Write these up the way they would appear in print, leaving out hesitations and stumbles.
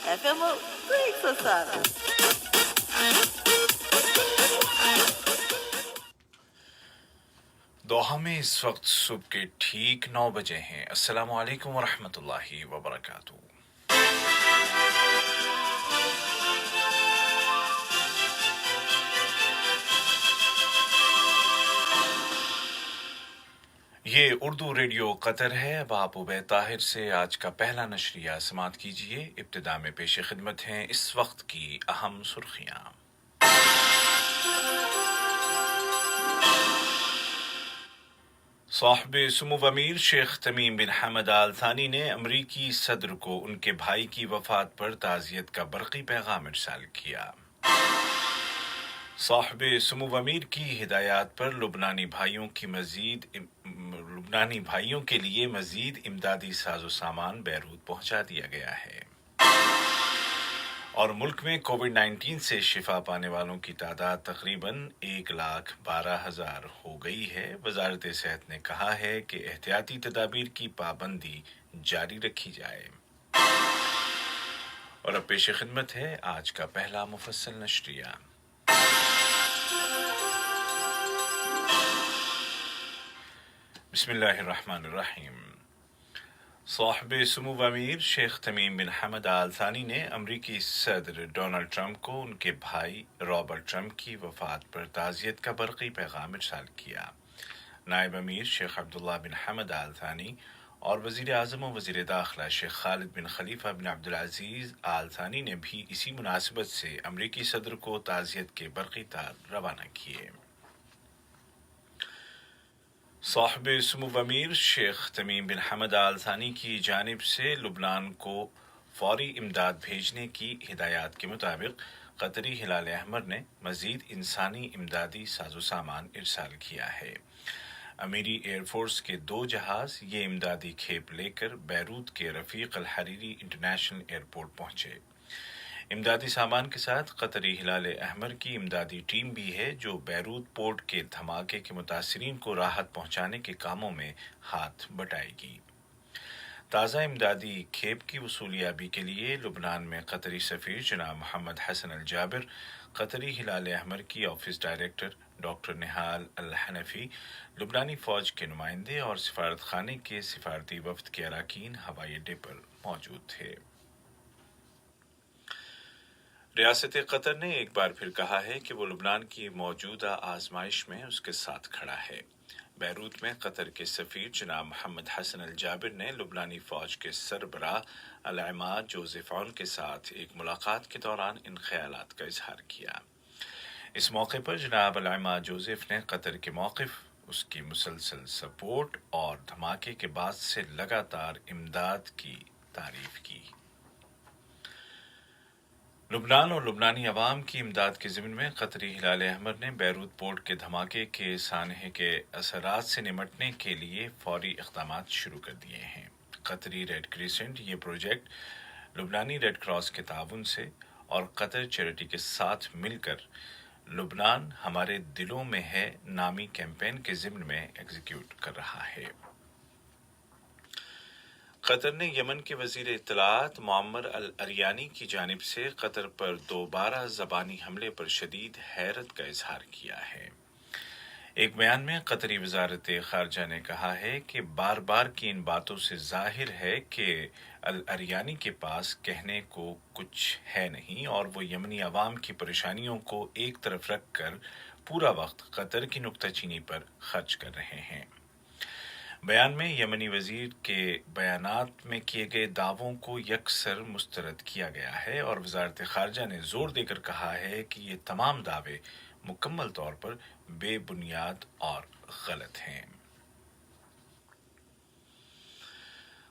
FM Sara. दोहा में इस वक्त सुबह के ठीक 9 बजे हैं। अस्सलामु अलैकुम वरहमतुल्लाहि वबरकातुहू। ये उर्दू रेडियो कतर है। अब आप उबैद ताहिर से आज का पहला नशरिया समात कीजिए। इब्तिदा में पेश खिदमत हैं इस वक्त की अहम सुर्खियाँ। साहिब सुमो अमीर शेख तमीम बिन हमद आल थानी ने अमरीकी सदर को उनके भाई की वफात पर ताज़ियत का बरक़ी पैगाम इरसाल किया। साहिब सुमो अमीर की हिदायत पर लुबनानी भाइयों के लिए मजीद इमदादी साजो सामान बैरूत पहुंचा दिया गया है। और मुल्क में कोविड-19 से शिफा पाने वालों की तादाद तकरीबन 1,12,000 हो गई है। वजारत सेहत ने कहा है कि एहतियाती तदाबीर की पाबंदी जारी रखी जाए। और अब पेश खिदमत है आज का पहला मुफस्सल नशरिया। बिस्मिल्लाहिर्रहमानिर्रहीम। साहिब सुमो अमीर शेख तमीम बिन हमद आल थानी ने अमरीकी सदर डोनाल्ड ट्रंप को उनके भाई रॉबर्ट ट्रंप की वफात पर ताज़ियत का बरक़ी पैगाम इरसाल किया। नायब अमीर शेख अब्दुल्ला बिन हमद आल थानी और वज़ीर आज़म व वज़ीर दाखिला शेख खालिद बिन खलीफा बिन अब्दुल अज़ीज़ आल थानी ने भी इसी मुनासिबत से अमरीकी सदर को ताज़ियत के बरक़ी तार रवाना किए। साहिब सुमो अमीर शेख तमीम बिन हमद आल थानी की जानिब से लुबनान को फौरी इमदाद भेजने की हिदायत के मुताबिक कतरी हिलाल अहमर ने मज़ीद इंसानी इमदादी साजो सामान इरसाल किया है। अमीरी एयरफोर्स के 2 जहाज़ ये इमदादी खेप लेकर बैरूत के रफ़ीक अल हरीरी इंटरनेशनल एयरपोर्ट पहुंचे। इमदादी सामान के साथ कतरी हिलाल अहमर की इमदादी टीम भी है जो बैरूत पोर्ट के धमाके के मुतासिरीन को राहत पहुंचाने के कामों में हाथ बटाएगी। ताज़ा इमदादी खेप की वसूलियाबी के लिए लुबनान में कतरी सफ़ीर जनाब मोहम्मद हसन अल जाबिर, कतरी हिलाल अहमर की ऑफिस डायरेक्टर डॉक्टर निहाल अल हनफी, लुबनानी फ़ौज के नुमाइंदे और सिफारत खाने के सिफारती वफ्द के अरकान हवाई अड्डे पर मौजूद थे। रियासत कतर ने एक बार फिर कहा है कि वो लुबनान की मौजूदा आजमाइश में उसके साथ खड़ा है। बैरूत में कतर के सफ़ीर जनाब मोहम्मद हसन अल जाबिर ने लुबनानी फ़ौज के सरबराह अल-इमाद जोसेफ ऑन के साथ एक मुलाकात के दौरान इन ख्यालात का इजहार किया। इस मौके पर जनाब अल-इमाद जोसेफ ने कतर के मौक़िफ़, उसकी मुसलसल सपोर्ट और धमाके के बाद से लगातार इमदाद की तारीफ की। लुबनान और लुबनानी अवाम की इमदाद के ज़िम्न में कतरी हिलाल अहमर ने बैरूत पोर्ट के धमाके के सानहे के असरात से निमटने के लिए फौरी इक़दामात शुरू कर दिए हैं। कतरी रेड क्रिसेंट ये प्रोजेक्ट लुबनानी रेड क्रॉस के ताउन से और कतर चैरिटी के साथ मिलकर लुबनान हमारे दिलों में है नामी कैंपेन के ज़िम्न में एग्जीक्यूट कर रहा है। कतर ने यमन के वज़ीर इत्तलात मुअम्मर अल अरियानी की जानिब से कतर पर दोबारा ज़बानी हमले पर शदीद हैरत का इजहार किया है। एक बयान में कतरी वज़ारत ख़ारजा ने कहा है कि बार बार की इन बातों से ज़ाहिर है कि अल अरियानी के पास कहने को कुछ है नहीं और वो यमनी अवाम की परेशानियों को एक तरफ रख कर पूरा वक्त कतर की नुक्ताचीनी पर खर्च कर रहे हैं। बयान में यमनी वजीर के बयानात में किए गए दावों को यकसर मुस्तरद किया गया है और वजारत खारजा ने जोर देकर कहा है कि ये तमाम दावे मुकम्मल तौर पर बेबुनियाद और गलत हैं।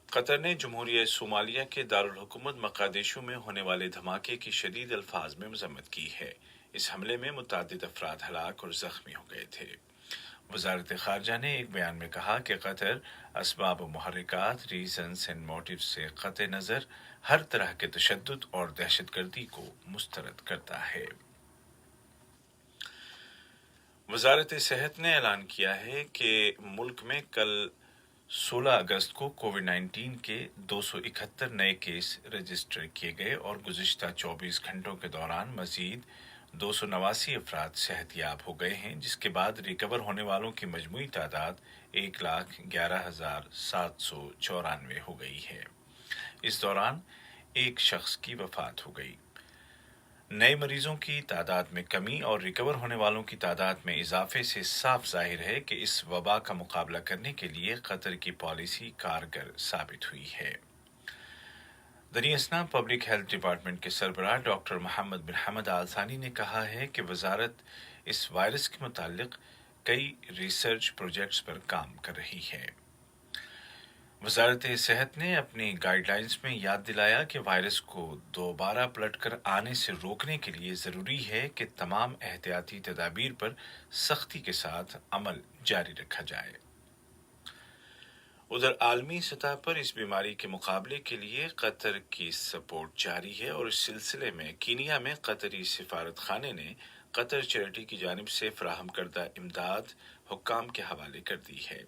कतर ने जमहूरिया सोमालिया के दारुल हुकूमत मकादिशु में होने वाले धमाके की शदीद अल्फाज में मजम्मत की है। इस हमले में मुतअद्दिद अफराद हलाक और जख्मी हो गए थे। वजारत खारजा ने एक बयान में कहा कि कतर असबाब मुहर्रिकात रीजन्स एंड मोटिव से क़त्ए नज़र हर तरह के तशद्दुद और दहशतगर्दी को मुस्तरद करता है। वजारत सेहत ने ऐलान किया है कि मुल्क में कल 16 अगस्त को कोविड-19 के 271 नए केस रजिस्टर किए गए और गुज़िश्ता 24 घंटों के दौरान मज़ीद 289 अफराद सेहतयाब हो गए हैं, जिसके बाद रिकवर होने वालों की मजमूई तादाद 1,11,794 हो गई है। इस दौरान एक शख्स की वफात हो गई। नए मरीजों की तादाद में कमी और रिकवर होने वालों की तादाद में इजाफे से साफ जाहिर है कि इस वबा का मुकाबला करने के लिए कतर की पॉलिसी कारगर साबित हुई है। दरियासना पब्लिक हेल्थ डिपार्टमेंट के सरबराह डॉक्टर मोहम्मद बिन हमद आल सानी ने कहा है कि वजारत इस वायरस के मुतालिक कई रिसर्च प्रोजेक्ट्स पर काम कर रही है। वजारत सेहत ने अपनी गाइडलाइंस में याद दिलाया कि वायरस को दोबारा पलटकर आने से रोकने के लिए ज़रूरी है कि तमाम एहतियाती तदाबीर पर सख्ती के साथ अमल जारी रखा जाए। उधर आलमी सतह पर इस बीमारी के मुकाबले के लिए कतर की सपोर्ट जारी है और इस सिलसिले में कीनिया में कतरी सिफारत खाने ने कतर चैरिटी की जानिब से फराहम करदा इमदाद हुक्काम के हवाले कर दी है।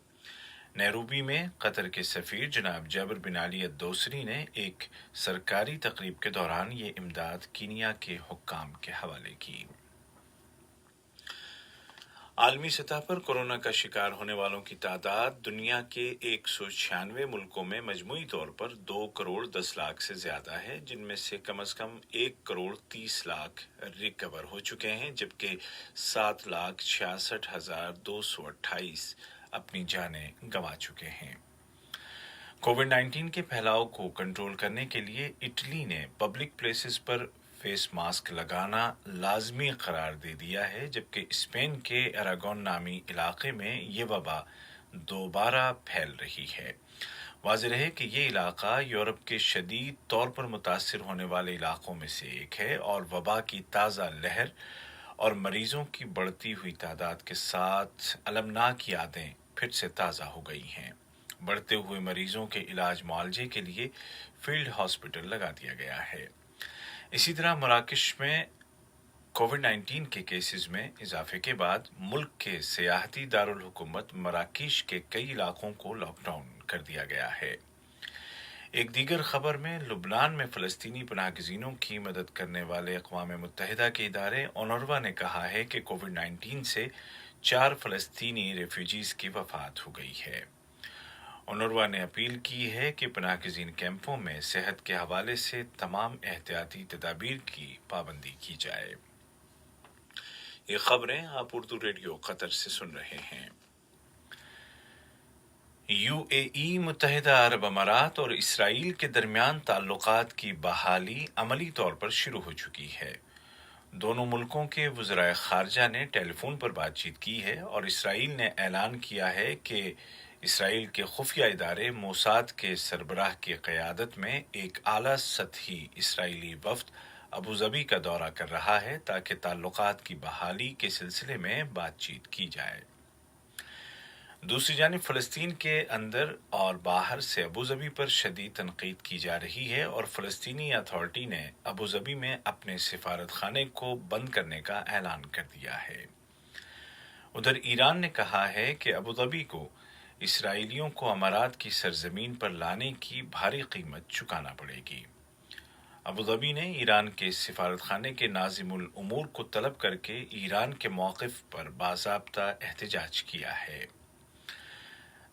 नैरोबी में कतर के सफ़ीर जनाब जबर बिन अली अद-दोसरी ने एक सरकारी तकरीब के दौरान ये इमदाद कीनिया के हुक्काम के हवाले की। आलमी सतह पर कोरोना का शिकार होने वालों की तादाद दुनिया के 196 मुल्कों में मजमूई तौर पर 2 करोड़ 10 लाख से ज़्यादा है, जिनमें से कम 1 करोड़ 30 लाख रिकवर हो चुके हैं, जबकि 7,66,228 अपनी जानें गंवा चुके हैं। कोविड-19 के फैलाव को कंट्रोल करने के लिए इटली ने पब्लिक प्लेसेस पर फेस मास्क लगाना लाजमी करार दे दिया है, जबकि स्पेन के अरागोन नामी इलाके में ये वबा दोबारा फैल रही है। वाज़ेह है कि ये इलाका यूरोप के शदीद तौर पर मुतासिर होने वाले इलाकों में से एक है और वबा की ताज़ा लहर और मरीजों की बढ़ती हुई तादाद के साथ अलमनाक यादें फिर से ताज़ा हो गई हैं। बढ़ते हुए मरीजों के इलाज मुआलजे के लिए फील्ड हॉस्पिटल लगा दिया गया है। इसी तरह मराकश में कोविड-19 के केसेस में इजाफे के बाद मुल्क के सियाहती दारुल हुकूमत मराकश के कई इलाकों को लॉकडाउन कर दिया गया है। एक दीगर खबर में लुबनान में फ़लस्तीनी पनाहगज़ीनों की मदद करने वाले अक़वाम मुत्तहिदा के इदारे ओनरवा ने कहा है कि कोविड-19 से 4 फ़लस्तीनी रेफ्यूजीज़ की वफ़ात हो गई है। ओनरवा ने अपील की है कि पनाहगज़ीन कैंपों में सेहत के हवाले से तमाम एहतियाती तदाबीर की पाबंदी की जाए। ये खबरें आप उर्दू रेडियो कतर से सुन रहे हैं। यूएई, मुत्तहिदा अरब अमारात और इसराइल के दरमियान ताल्लुकात की बहाली अमली तौर पर शुरू हो चुकी है। दोनों मुल्कों के वज़राए ख़ारजा ने टेलीफोन पर बातचीत की है और इसराइल ने ऐलान किया है कि इसराइल के खुफिया इदारे मोसाद के सरबराह की क़यादत में एक आला सतही इसराइली वफ़द अबूज़बी का दौरा कर रहा है ताकि ताल्लुकात की बहाली के सिलसिले में बातचीत की जाए। दूसरी जानिब फ़लस्तीन के अंदर और बाहर से अबूज़बी पर शदीद तनकीद की जा रही है और फ़लस्तीनी अथॉरिटी ने अबूज़बी में अपने सिफारत खाने को बंद करने का ऐलान कर दिया है। उधर ईरान ने कहा है कि अबूज़बी को इसराइलियों को अमारात की सरजमीन पर लाने की भारी कीमत चुकाना पड़ेगी। अबूज़बी ने ईरान के सिफारत खाने के नाज़िमुल उमूर को तलब करके ईरान के मौक़िफ़ पर बाज़ाब्ता एहतजाज किया है।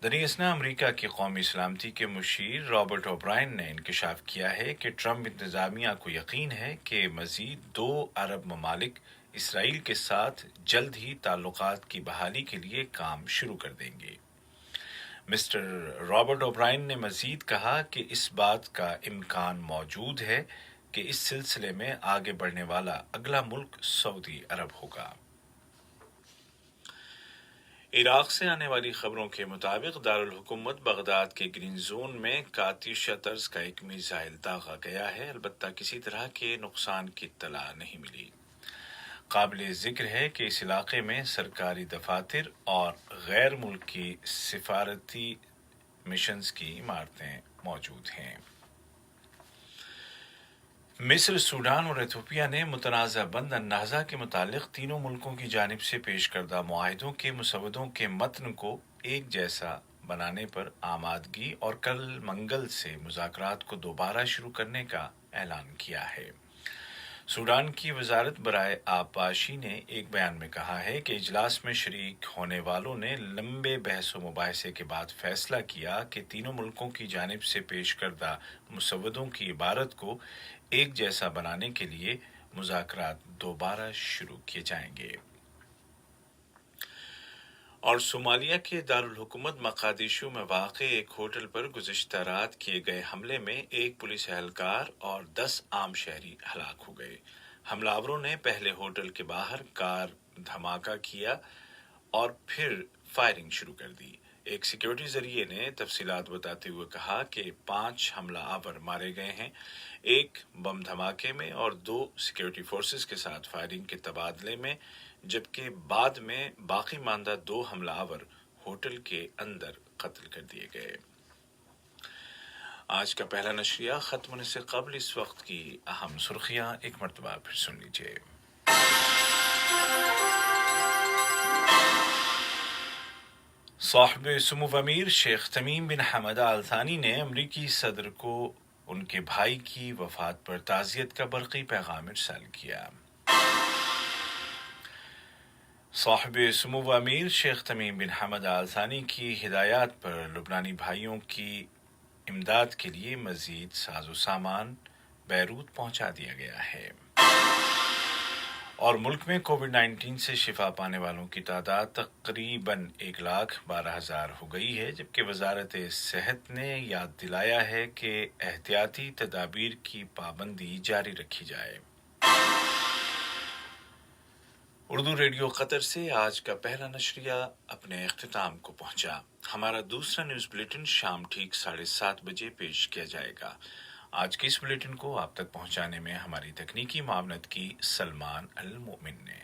दरियासना अमरीका की कौमी सलामती के मुशीर रॉबर्ट ओब्रायन ने इंकशाफ किया है कि ट्रंप इंतज़ामिया को यकीन है कि मज़ीद 2 अरब ममालिक इसराइल के साथ जल्द ही ताल्लुकात की बहाली के लिए काम शुरू कर देंगे। मिस्टर रॉबर्ट ओब्रायन ने मज़ीद कहा कि इस बात का इम्कान मौजूद है कि इस सिलसिले में आगे बढ़ने वाला अगला मुल्क सऊदी अरब होगा। इराक़ से आने वाली खबरों के मुताबिक दारुल हुकूमत बगदाद के ग्रीन जोन में कातिशा तर्ज का एक मिसाइल दागा गया है, अलबत्ता किसी तरह के नुकसान की इत्तला नहीं मिली। काबिल ज़िक्र है कि इस इलाके में सरकारी दफातर और गैर मुल्की सिफारती मिशंस की इमारतें मौजूद हैं। मिस्र, सूडान और इथियोपिया ने मुतनाज़ा बंद अन्नाज़ा के मुतालिक तीनों मुल्कों की जानिब से पेश करदा मुआहिदों के मुसवदों के मतन को एक जैसा بنانے پر آمادگی اور کل منگل سے مذاکرات کو دوبارہ شروع کرنے کا اعلان کیا ہے۔ سوڈان کی وزارت برائے آبپاشی نے ایک بیان میں کہا ہے کہ اجلاس میں شریک ہونے والوں نے لمبے بحث و مباحثے کے بعد فیصلہ کیا کہ تینوں ملکوں کی جانب سے پیش کردہ مسودوں کی عبارت کو ایک جیسا بنانے کے لیے مذاکرات دوبارہ شروع کیے جائیں گے۔ اور صومالیہ کے دارالحکومت مقادیشو میں واقع ایک ہوٹل پر گزشتہ رات کیے گئے حملے میں ایک پولیس اہلکار اور 10 عام شہری ہلاک ہو گئے۔ حملہ آوروں نے پہلے ہوٹل کے باہر کار دھماکہ کیا اور پھر فائرنگ شروع کر دی۔ ایک سیکیورٹی ذریعے نے تفصیلات بتاتے ہوئے کہا کہ 5 حملہ آور مارے گئے ہیں، ایک بم دھماکے میں اور 2 سیکیورٹی فورسز کے ساتھ فائرنگ کے تبادلے میں، جبکہ بعد میں باقی ماندہ 2 حملہ آور ہوٹل کے اندر قتل کر دیے گئے۔ آج کا پہلا نشریہ ختم ہونے سے قبل اس وقت کی اہم سرخیاں ایک مرتبہ پھر سن لیجیے۔ صاحب سمو امیر شیخ تمیم بن حمد آل ثانی نے امریکی صدر کو ان کے بھائی کی وفات پر تعزیت کا برقی پیغام ارسال کیا۔ صاحب سمو امیر شیخ تمیم بن حمد آل ثانی کی ہدایات پر لبنانی بھائیوں کی امداد کے لیے مزید ساز و سامان بیروت پہنچا دیا گیا ہے، اور ملک میں کووڈ-19 سے شفا پانے والوں کی تعداد تقریباً 1,12,000 ہو گئی ہے، جبکہ وزارت صحت نے یاد دلایا ہے کہ احتیاطی تدابیر کی پابندی جاری رکھی جائے۔ اردو ریڈیو قطر سے آج کا پہلا نشریہ اپنے اختتام کو پہنچا۔ ہمارا دوسرا نیوز بلیٹن شام ٹھیک 7:30 بجے پیش کیا جائے گا۔ آج کے اس بلیٹن کو آپ تک پہنچانے میں ہماری تکنیکی معاونت کی سلمان المؤمن نے۔